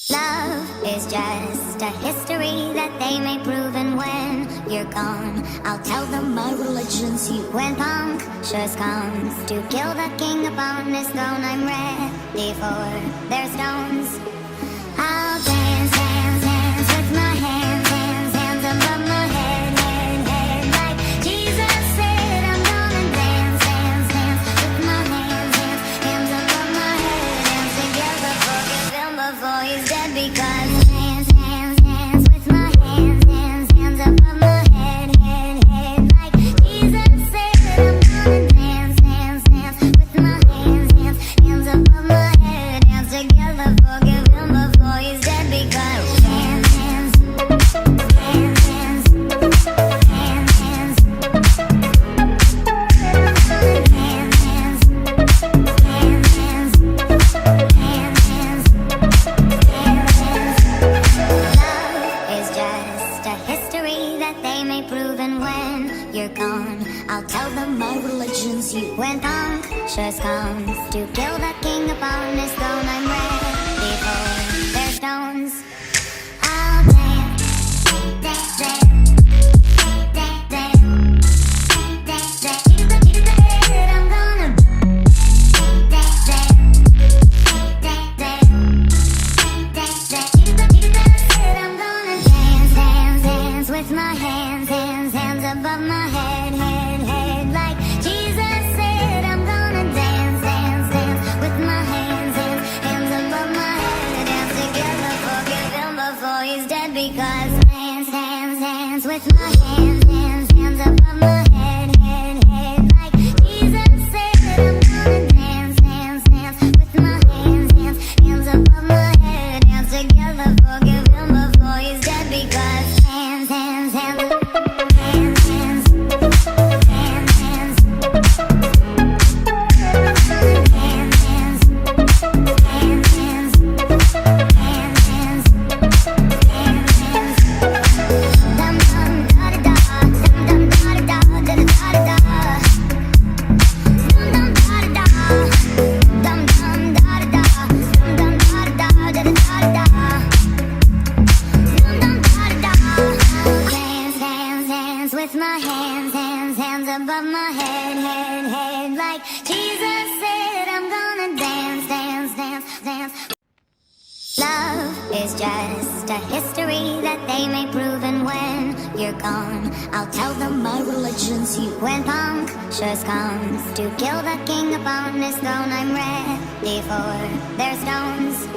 Love is just a history that they may prove, and when you're gone, I'll tell them my religion's you. When punctures comes to kill the king upon his throne, I'm ready for their stones. I'll dance, dance, dance with my hands, hands, hands above my head, head, head, like Jesus said. I'm gonna dance, dance, dance with my hands, hands, hands above my head, hands together, forgive him before he's dead, because hands, hands, hands with my hands, hands, hands above my head, head, head, like Jesus said. I'm gonna dance, dance, dance with my hands, hands, hands above my head, hands together, forgive him before he's dead, because hands, hands, hands, hands, hands, hands, hands, Love is just a history that they may prove, and when you're gone, I'll tell them my religion's you. When punctures comes to kill the king upon his throne, I'm ready for their stones. I'll dance, dance, dance, dance, dance, dance, dance. You said I'm gonna dance, dance, dance, dance, dance, dance. You said I'm gonna dance, dance, dance with my hands, hands, hands above my head, head, head, like Jesus said. I'm gonna dance, dance, dance with my hands, hands, hands above my head, dance together, forgive him before he's dead, because dance, dance, dance with my hands, hands, hands above my head, head, head, like Jesus said. I'm gonna dance, dance, dance with my hands, hands, hands above my head, dance together, forgive him before he's dead, because hands, hands, hands, hands, hands, hands, hands, with my hands, hands, hands above my head, head, head, like Jesus said. I'm gonna dance, dance, dance, dance. Love is just a history that they may prove, and when you're gone, I'll tell them my religion's you. When punctures comes to kill the king upon his throne, I'm ready for their stones.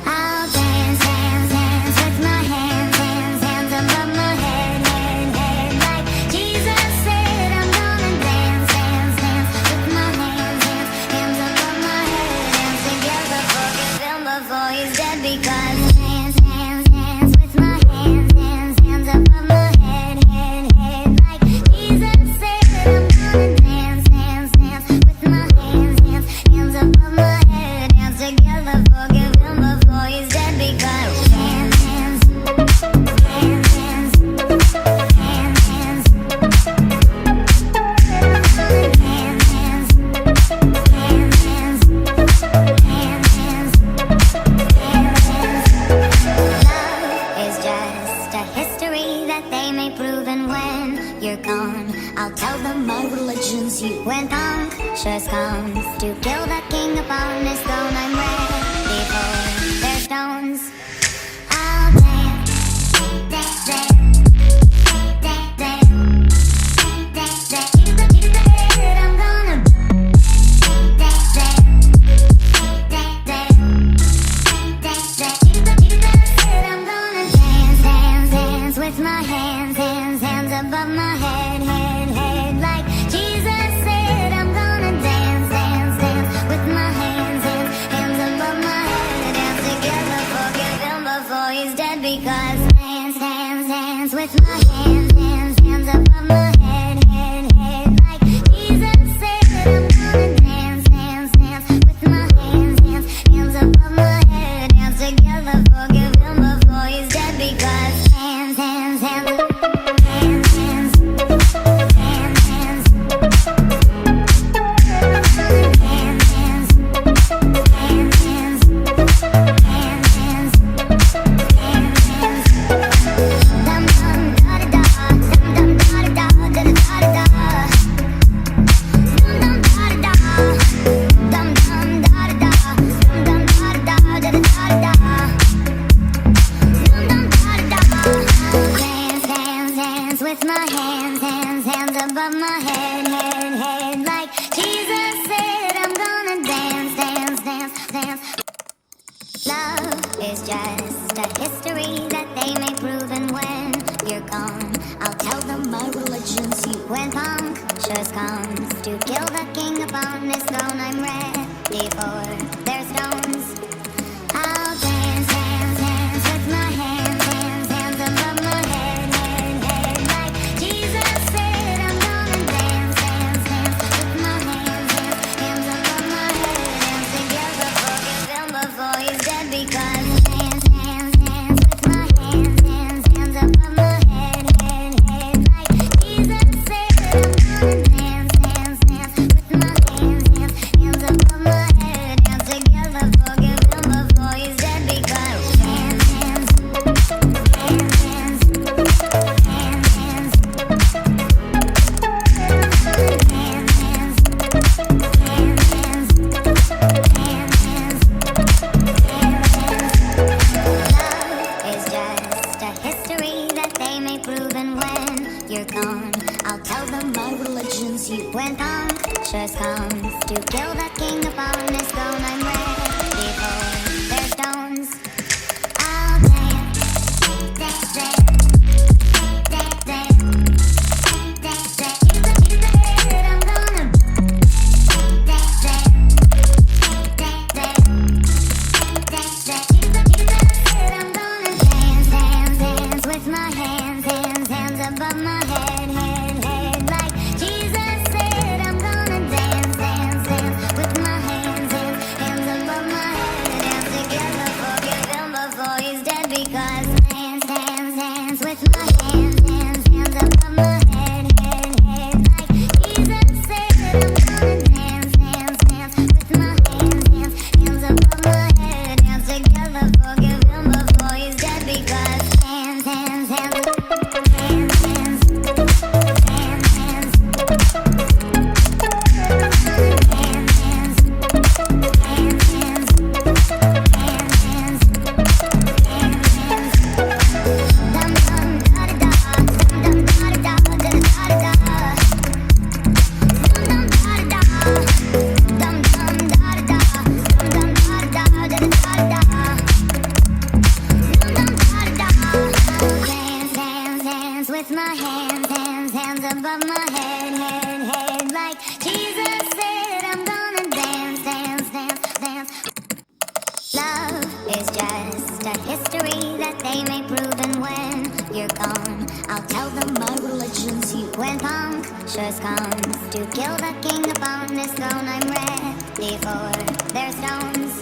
I'll dance, dance, dance with my hands, hands, hands above my head, head, head, like Jesus said. I'm gonna dance, dance, dance with my hands, hands, hands above my head, hands together, forgive him before he's dead, because hands, hands, hands with my hands, hands, hands above my head, head, head, like Jesus said. I'm gonna dance, dance, dance with my hands, hands, hands above my head, hands together, forgive him before he's dead, because hands, hands, hands, hands, hands, hands, Love is just a history that they may prove, and when you're gone, I'll tell them my religion's you. When punctures comes to kill the king upon his throne, I'm ready for their stones. I'll dance, dance, dance, dance, dance, dance, dance. You said I'm gonna dance, dance, dance, dance, dance, dance. You said I'm gonna dance, dance, dance with my hands, hands, hands above my head, head, head, like Jesus said. I'm gonna dance, dance, dance with my hands, hands, hands above his throne, I'm ready for their stones. I'll dance, dance, dance with my hands, hands, hands above my head, head, head. Like Jesus said, I'm gonna dance, dance, dance with my hands, hands, hands above my head. Dance together, forgive him before he's dead, because dance, dance, dance with my hands, hands, hands above my head, head, head. Like Jesus said, I'm gonna dance, dance, dance with my hands, hands, hands above my head. Dance together, forgive him before he's dead, because hands, hands, hands, hands, hands, hands, Love is just a history that they may prove, and when you're gone, I'll tell them my religion's you. When punctures comes to kill the king upon his throne, I'm ready for their stones. I'll dance, dance, dance, dance, dance, dance, dance. You said I'm gonna dance, dance, dance, dance, dance, dance. You said I'm gonna dance, dance, dance with my hands, hands, hands above my head, head, head. Like Jesus said, I'm gonna dance, dance, dance with my hands, hands, hands above my head. Dance together, forgive him before he's dead, because dance, dance, dance with my hands, hands, hands above my head, head, head. Like Jesus said, I'm gonna dance, dance, dance with my hands, hands, hands above my head. Dance together, forgive him before he's dead, because hands, hands, hands, hands, hands, hands, with my hands, hands, hands above my head, head, head. Like Jesus said, I'm gonna dance, dance, dance, dance. Love is just a history that they may prove, and when you're gone, I'll tell them my religion's you. When punctures comes to kill the king upon his throne, I'm ready for their stones.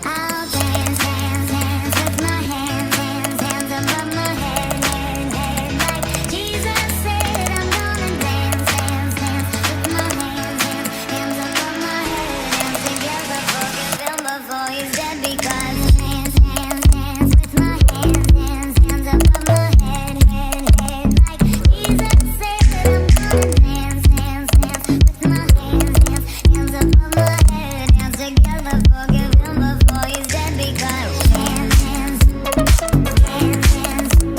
I'll dance, dance, dance with my hands, hands, hands above my head, head, head. Like Jesus said, I'm gonna dance, dance, dance with my hands, hands, hands above my head. Dance together, forgive him before he's dead, because dance, dance, dance with my hands, hands, hands above my head, head, head. Like Jesus said, I'm gonna dance, dance, dance with my hands, hands, hands above my head. Dance together, forgive him before he's dead, because hands, hands, hands, hands, hands,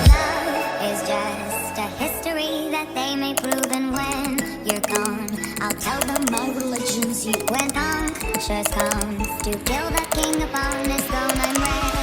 Love is just a history that they may prove, and when you're gone, I'll tell them my religion's you. When punctures comes to kill the king upon his throne, I'm ready